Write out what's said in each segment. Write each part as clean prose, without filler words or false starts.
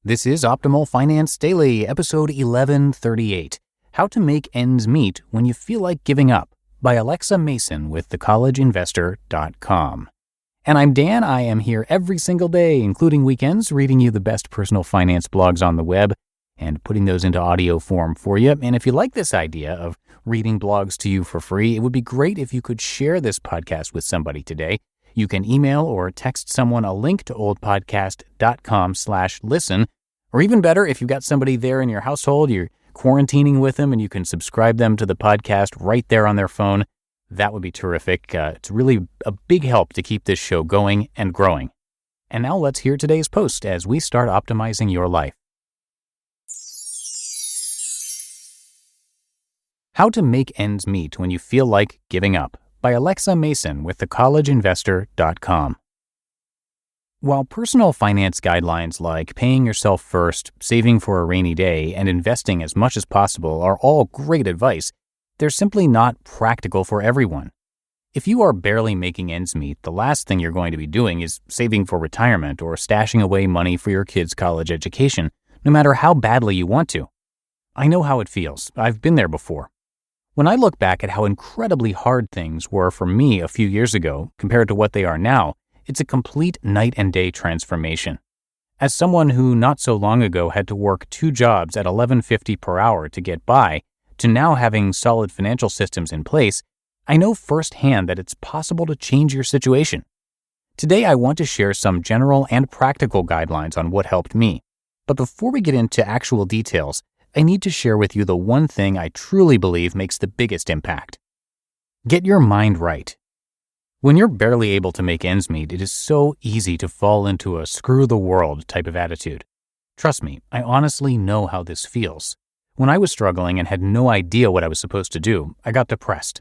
This is Optimal Finance Daily, episode 1138, How to Make Ends Meet When You Feel Like Giving Up, by Alexa Mason with thecollegeinvestor.com. And I'm Dan. I am here every single day, including weekends, reading you the best personal finance blogs on the web and putting those into audio form for you. And if you like this idea of reading blogs to you for free, it would be great if you could share this podcast with somebody today. You can email or text someone a link to oldpodcast.com/listen. Or even better, if you've got somebody there in your household, you're quarantining with them and you can subscribe them to the podcast right there on their phone, that would be terrific. It's really a big help to keep this show going and growing. And now let's hear today's post as we start optimizing your life. How to Make Ends Meet When You Feel Like Giving Up, by Alexa Mason with thecollegeinvestor.com. While personal finance guidelines like paying yourself first, saving for a rainy day, and investing as much as possible are all great advice, they're simply not practical for everyone. If you are barely making ends meet, the last thing you're going to be doing is saving for retirement or stashing away money for your kids' college education, no matter how badly you want to. I know how it feels. I've been there before. When I look back at how incredibly hard things were for me a few years ago compared to what they are now, it's a complete night and day transformation. As someone who not so long ago had to work 2 jobs at $11.50 per hour to get by, to now having solid financial systems in place, I know firsthand that it's possible to change your situation. Today, I want to share some general and practical guidelines on what helped me. But before we get into actual details, I need to share with you the one thing I truly believe makes the biggest impact. Get your mind right. When you're barely able to make ends meet, it is so easy to fall into a screw the world type of attitude. Trust me, I honestly know how this feels. When I was struggling and had no idea what I was supposed to do, I got depressed.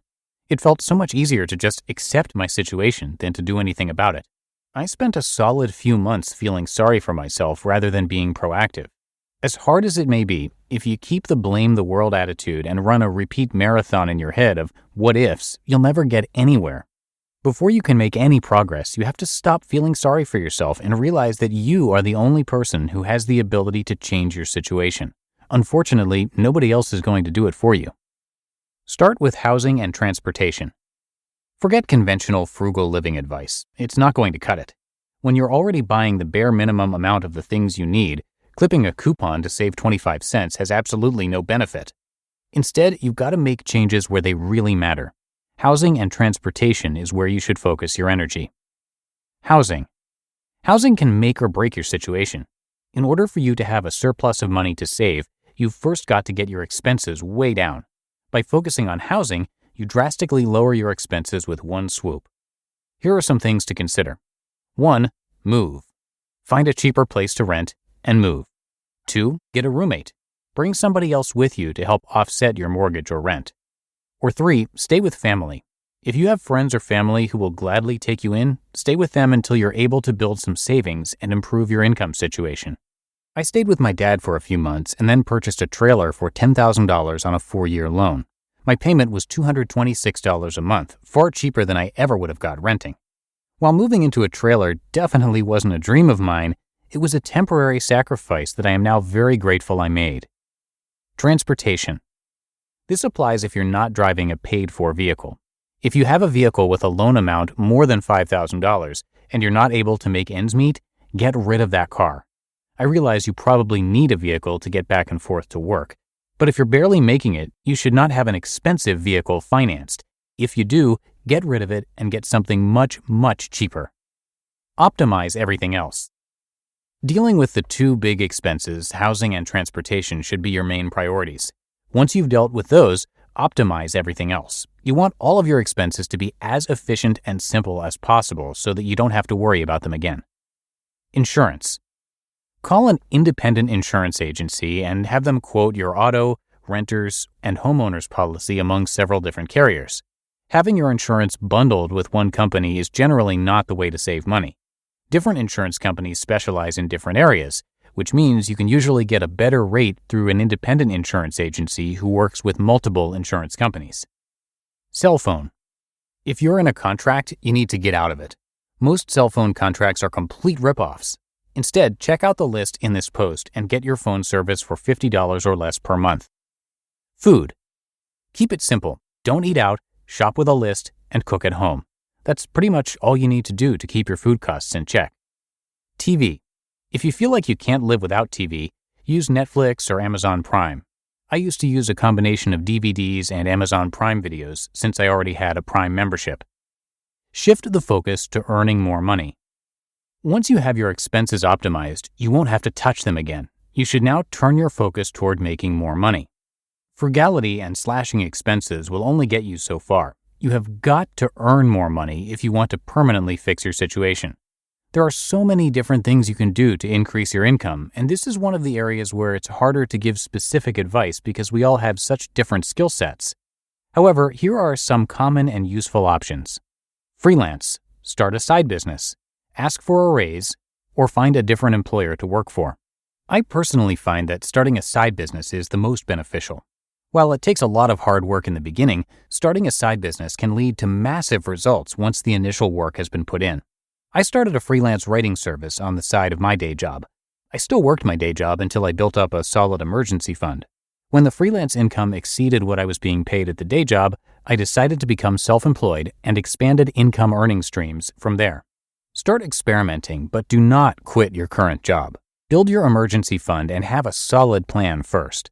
It felt so much easier to just accept my situation than to do anything about it. I spent a solid few months feeling sorry for myself rather than being proactive. As hard as it may be, if you keep the blame the world attitude and run a repeat marathon in your head of what ifs, you'll never get anywhere. Before you can make any progress, you have to stop feeling sorry for yourself and realize that you are the only person who has the ability to change your situation. Unfortunately, nobody else is going to do it for you. Start with housing and transportation. Forget conventional frugal living advice. It's not going to cut it. When you're already buying the bare minimum amount of the things you need, clipping a coupon to save 25 cents has absolutely no benefit. Instead, you've got to make changes where they really matter. Housing and transportation is where you should focus your energy. Housing. Housing can make or break your situation. In order for you to have a surplus of money to save, you've first got to get your expenses way down. By focusing on housing, you drastically lower your expenses with one swoop. Here are some things to consider. 1. Move. Find a cheaper place to rent and move. 2. Get a roommate. Bring somebody else with you to help offset your mortgage or rent. Or 3, stay with family. If you have friends or family who will gladly take you in, stay with them until you're able to build some savings and improve your income situation. I stayed with my dad for a few months and then purchased a trailer for $10,000 on a 4-year loan. My payment was $226 a month, far cheaper than I ever would have got renting. While moving into a trailer definitely wasn't a dream of mine, it was a temporary sacrifice that I am now very grateful I made. Transportation. This applies if you're not driving a paid-for vehicle. If you have a vehicle with a loan amount more than $5,000 and you're not able to make ends meet, get rid of that car. I realize you probably need a vehicle to get back and forth to work, but if you're barely making it, you should not have an expensive vehicle financed. If you do, get rid of it and get something much, much cheaper. Optimize everything else. Dealing with the 2 big expenses, housing and transportation, should be your main priorities. Once you've dealt with those, optimize everything else. You want all of your expenses to be as efficient and simple as possible so that you don't have to worry about them again. Insurance. Call an independent insurance agency and have them quote your auto, renters, and homeowners policy among several different carriers. Having your insurance bundled with one company is generally not the way to save money. Different insurance companies specialize in different areas, which means you can usually get a better rate through an independent insurance agency who works with multiple insurance companies. Cell phone. If you're in a contract, you need to get out of it. Most cell phone contracts are complete ripoffs. Instead, check out the list in this post and get your phone service for $50 or less per month. Food. Keep it simple. Don't eat out, shop with a list, and cook at home. That's pretty much all you need to do to keep your food costs in check. TV. If you feel like you can't live without TV, use Netflix or Amazon Prime. I used to use a combination of DVDs and Amazon Prime videos since I already had a Prime membership. Shift the focus to earning more money. Once you have your expenses optimized, you won't have to touch them again. You should now turn your focus toward making more money. Frugality and slashing expenses will only get you so far. You have got to earn more money if you want to permanently fix your situation. There are so many different things you can do to increase your income, and this is one of the areas where it's harder to give specific advice because we all have such different skill sets. However, here are some common and useful options. Freelance. Start a side business. Ask for a raise, or find a different employer to work for. I personally find that starting a side business is the most beneficial. While it takes a lot of hard work in the beginning, starting a side business can lead to massive results once the initial work has been put in. I started a freelance writing service on the side of my day job. I still worked my day job until I built up a solid emergency fund. When the freelance income exceeded what I was being paid at the day job, I decided to become self-employed and expanded income earning streams from there. Start experimenting, but do not quit your current job. Build your emergency fund and have a solid plan first.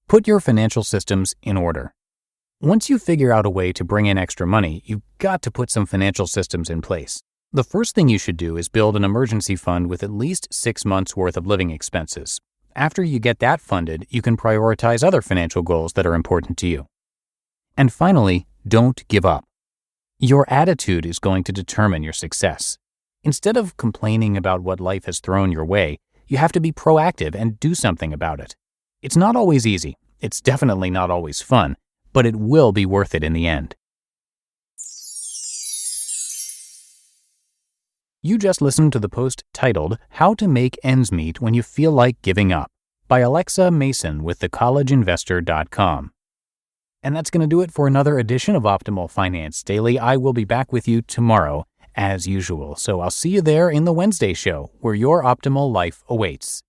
Put your financial systems in order. Once you figure out a way to bring in extra money, you've got to put some financial systems in place. The first thing you should do is build an emergency fund with at least 6 months' worth of living expenses. After you get that funded, you can prioritize other financial goals that are important to you. And finally, don't give up. Your attitude is going to determine your success. Instead of complaining about what life has thrown your way, you have to be proactive and do something about it. It's not always easy. It's definitely not always fun, but it will be worth it in the end. You just listened to the post titled How to Make Ends Meet When You Feel Like Giving Up by Alexa Mason with thecollegeinvestor.com. And that's going to do it for another edition of Optimal Finance Daily. I will be back with you tomorrow, as usual. So I'll see you there in the Wednesday show, where your optimal life awaits.